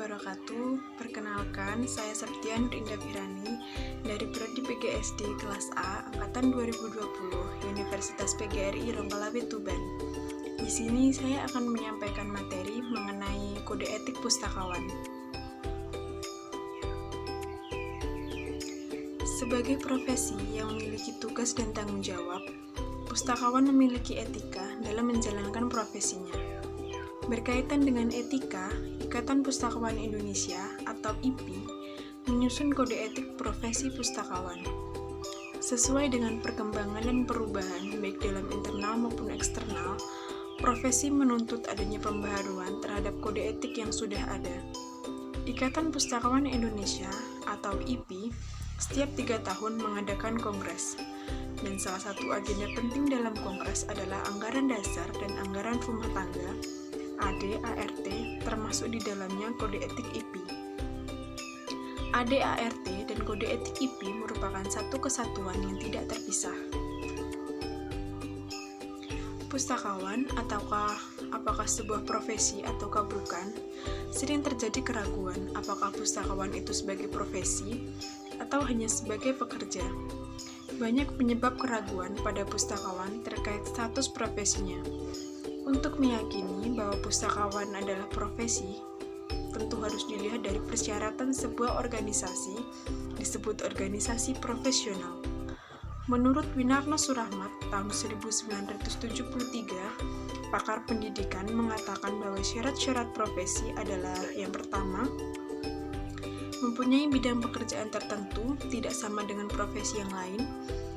wabarakatuh. Perkenalkan, saya Septian Rinda Firani dari Prodi PGSD kelas A angkatan 2020 Universitas PGRI Ronggolawe Tuban. Di sini saya akan menyampaikan materi mengenai kode etik pustakawan. Sebagai profesi yang memiliki tugas dan tanggung jawab, pustakawan memiliki etika dalam menjalankan profesinya. Berkaitan dengan etika, Ikatan Pustakawan Indonesia atau IPI menyusun kode etik profesi pustakawan. Sesuai dengan perkembangan dan perubahan baik dalam internal maupun eksternal, profesi menuntut adanya pembaharuan terhadap kode etik yang sudah ada. Ikatan Pustakawan Indonesia atau IPI setiap 3 tahun mengadakan kongres. Dan salah satu agenda penting dalam kongres adalah anggaran dasar dan anggaran rumah tangga AD/ART, termasuk di dalamnya kode etik IPI. AD/ART dan kode etik IPI merupakan satu kesatuan yang tidak terpisah. Pustakawan apakah sebuah profesi ataukah bukan? Sering terjadi keraguan apakah pustakawan itu sebagai profesi atau hanya sebagai pekerja. Banyak penyebab keraguan pada pustakawan terkait status profesinya. Untuk meyakini bahwa pustakawan adalah profesi, tentu harus dilihat dari persyaratan sebuah organisasi, disebut organisasi profesional. Menurut Winarno Surahmat tahun 1973, pakar pendidikan mengatakan bahwa syarat-syarat profesi adalah yang pertama, mempunyai bidang pekerjaan tertentu, tidak sama dengan profesi yang lain.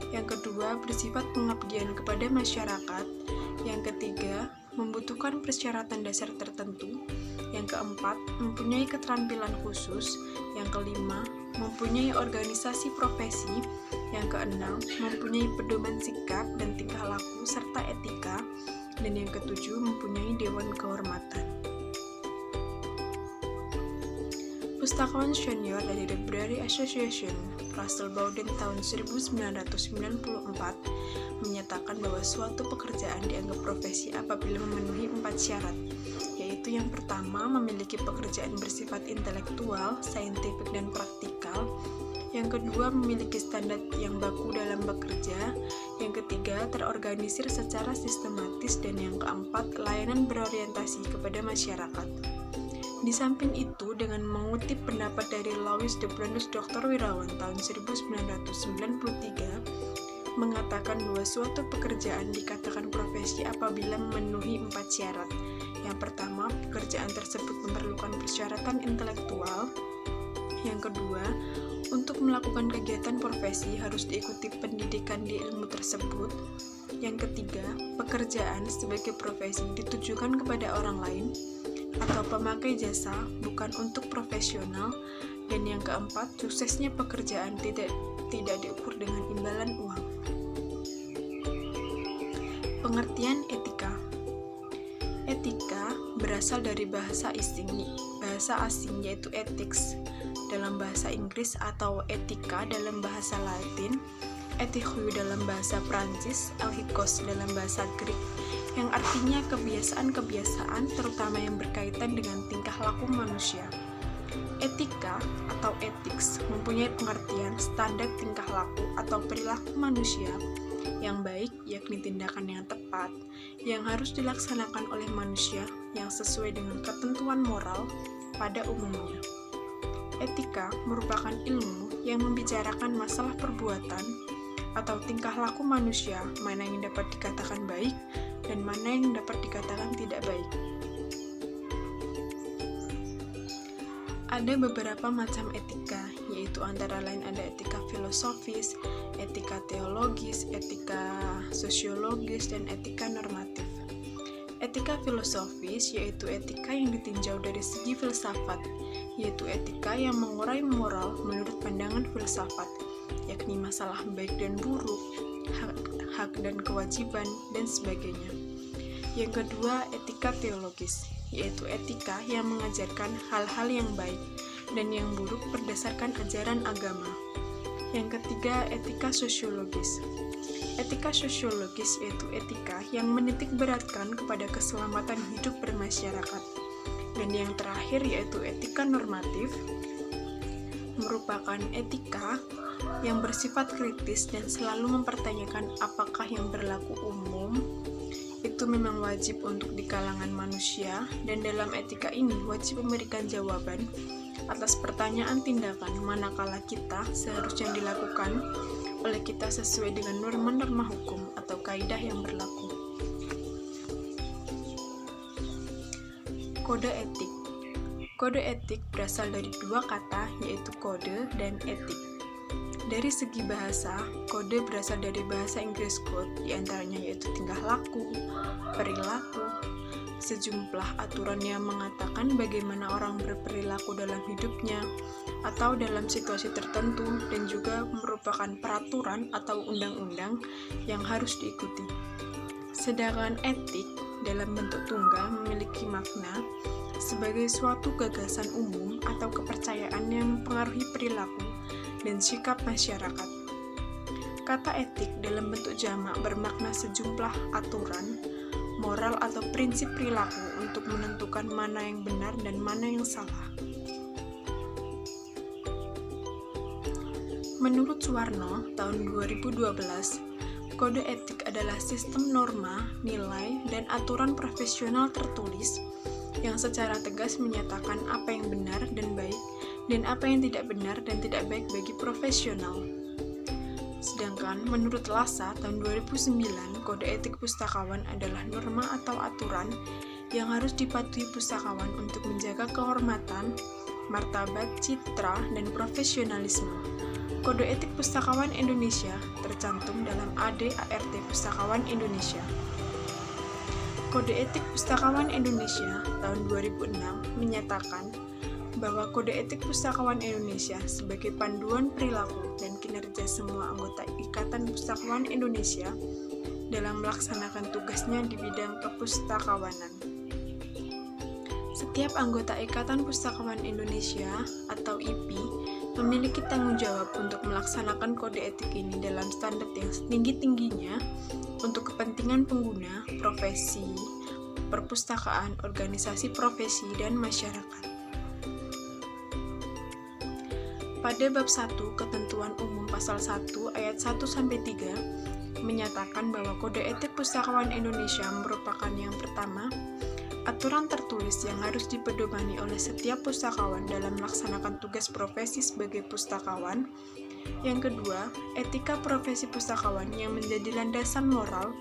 Yang kedua, bersifat pengabdian kepada masyarakat. Yang ketiga, membutuhkan persyaratan dasar tertentu. Yang keempat, mempunyai keterampilan khusus. Yang kelima, mempunyai organisasi profesi. Yang keenam, mempunyai pedoman sikap dan tingkah laku serta etika. Dan yang ketujuh, mempunyai dewan kehormatan. Pustakawan senior dari Library Association, Russell Bowden tahun 1994 menyatakan bahwa suatu pekerjaan dianggap profesi apabila memenuhi 4 syarat, yaitu yang pertama, memiliki pekerjaan bersifat intelektual, saintifik, dan praktikal. Yang kedua, memiliki standar yang baku dalam bekerja. Yang ketiga, terorganisir secara sistematis. Dan yang keempat, layanan berorientasi kepada masyarakat. Di samping itu, dengan mengutip pendapat dari Louis de Brandes Dr. Wirawan tahun 1993, mengatakan bahwa suatu pekerjaan dikatakan profesi apabila memenuhi 4 syarat. Yang pertama, pekerjaan tersebut memerlukan persyaratan intelektual. Yang kedua, untuk melakukan kegiatan profesi harus diikuti pendidikan di ilmu tersebut. Yang ketiga, pekerjaan sebagai profesi ditujukan kepada orang lain atau pemakai jasa, bukan untuk profesional. Dan yang keempat, suksesnya pekerjaan tidak diukur dengan imbalan uang. Pengertian etika. Etika berasal dari bahasa asing yaitu ethics dalam bahasa Inggris atau etika dalam bahasa Latin, ethikoi dalam bahasa Prancis, alhikos dalam bahasa Greek, yang artinya kebiasaan-kebiasaan terutama yang berkaitan dengan tingkah laku manusia. Etika atau ethics mempunyai pengertian standar tingkah laku atau perilaku manusia yang baik, yakni tindakan yang tepat yang harus dilaksanakan oleh manusia yang sesuai dengan ketentuan moral pada umumnya. Etika merupakan ilmu yang membicarakan masalah perbuatan atau tingkah laku manusia, mana yang dapat dikatakan baik dan mana yang dapat dikatakan tidak baik. Ada beberapa macam etika, yaitu antara lain ada etika filosofis, etika teologis, etika sosiologis, dan etika normatif. Etika filosofis yaitu etika yang ditinjau dari segi filsafat, yaitu etika yang mengurai moral menurut pandangan filsafat, yakni masalah baik dan buruk, hak dan kewajiban, dan sebagainya. Yang kedua, etika teologis, yaitu etika yang mengajarkan hal-hal yang baik dan yang buruk berdasarkan ajaran agama. Yang ketiga, etika sosiologis. Etika sosiologis yaitu etika yang menitikberatkan kepada keselamatan hidup bermasyarakat. Dan yang terakhir yaitu etika normatif, merupakan etika yang bersifat kritis dan selalu mempertanyakan apakah yang berlaku umum itu memang wajib untuk di kalangan manusia, dan dalam etika ini wajib memberikan jawaban atas pertanyaan tindakan manakala kita seharusnya dilakukan oleh kita sesuai dengan norma-norma hukum atau kaidah yang berlaku. Kode etik. Kode etik berasal dari dua kata, yaitu kode dan etik. Dari segi bahasa, kode berasal dari bahasa Inggris code, diantaranya yaitu tingkah laku, perilaku, sejumlah aturan yang mengatakan bagaimana orang berperilaku dalam hidupnya atau dalam situasi tertentu, dan juga merupakan peraturan atau undang-undang yang harus diikuti. Sedangkan etik dalam bentuk tunggal memiliki makna sebagai suatu gagasan umum atau kepercayaan yang mempengaruhi perilaku dan sikap masyarakat. Kata etik dalam bentuk jamak bermakna sejumlah aturan, moral atau prinsip perilaku untuk menentukan mana yang benar dan mana yang salah. Menurut Suwarno, tahun 2012, kode etik adalah sistem norma, nilai, dan aturan profesional tertulis yang secara tegas menyatakan apa yang benar dan baik, dan apa yang tidak benar dan tidak baik bagi profesional. Sedangkan menurut LASA tahun 2009, kode etik pustakawan adalah norma atau aturan yang harus dipatuhi pustakawan untuk menjaga kehormatan, martabat, citra, dan profesionalisme. Kode etik pustakawan Indonesia tercantum dalam AD/ART Pustakawan Indonesia. Kode etik pustakawan Indonesia tahun 2006 menyatakan bahwa kode etik pustakawan Indonesia sebagai panduan perilaku dan kinerja semua anggota Ikatan Pustakawan Indonesia dalam melaksanakan tugasnya di bidang kepustakawanan. Setiap anggota Ikatan Pustakawan Indonesia atau IPI memiliki tanggung jawab untuk melaksanakan kode etik ini dalam standar yang setinggi-tingginya untuk kepentingan pengguna, profesi, perpustakaan, organisasi profesi, dan masyarakat. Pada bab 1, Ketentuan Umum Pasal 1 ayat 1-3 menyatakan bahwa kode etik pustakawan Indonesia merupakan yang pertama, aturan tertulis yang harus dipedomani oleh setiap pustakawan dalam melaksanakan tugas profesi sebagai pustakawan. Yang kedua, etika profesi pustakawan yang menjadi landasan moral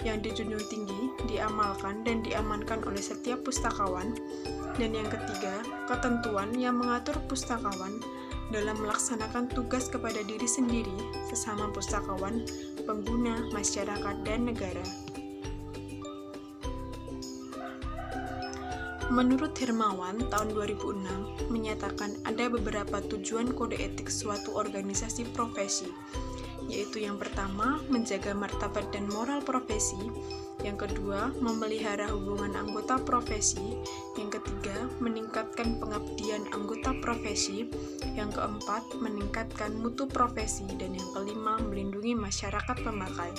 yang dijunjung tinggi, diamalkan dan diamankan oleh setiap pustakawan. Dan yang ketiga, ketentuan yang mengatur pustakawan dalam melaksanakan tugas kepada diri sendiri, sesama pustakawan, pengguna, masyarakat, dan negara. Menurut Hermawan, tahun 2006, menyatakan ada beberapa tujuan kode etik suatu organisasi profesi, yaitu yang pertama, menjaga martabat dan moral profesi, yang kedua, memelihara hubungan anggota profesi, yang ketiga, meningkatkan pengabdian anggota profesi, yang keempat, meningkatkan mutu profesi, dan yang kelima, melindungi masyarakat pemakai.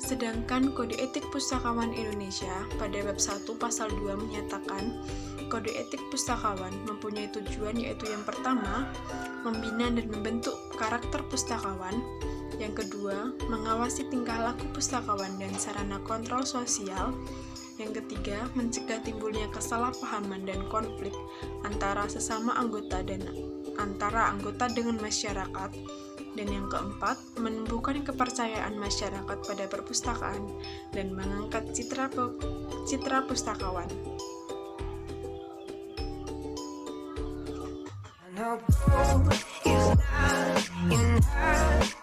Sedangkan Kode Etik Pustakawan Indonesia pada bab 1 pasal 2 menyatakan Kode Etik Pustakawan mempunyai tujuan, yaitu yang pertama, membina dan membentuk karakter pustakawan, yang kedua, mengawasi tingkah laku pustakawan dan sarana kontrol sosial, yang ketiga, mencegah timbulnya kesalahpahaman dan konflik antara sesama anggota dan antara anggota dengan masyarakat, dan yang keempat, menumbuhkan kepercayaan masyarakat pada perpustakaan dan mengangkat citra pustakawan. I know is not enough.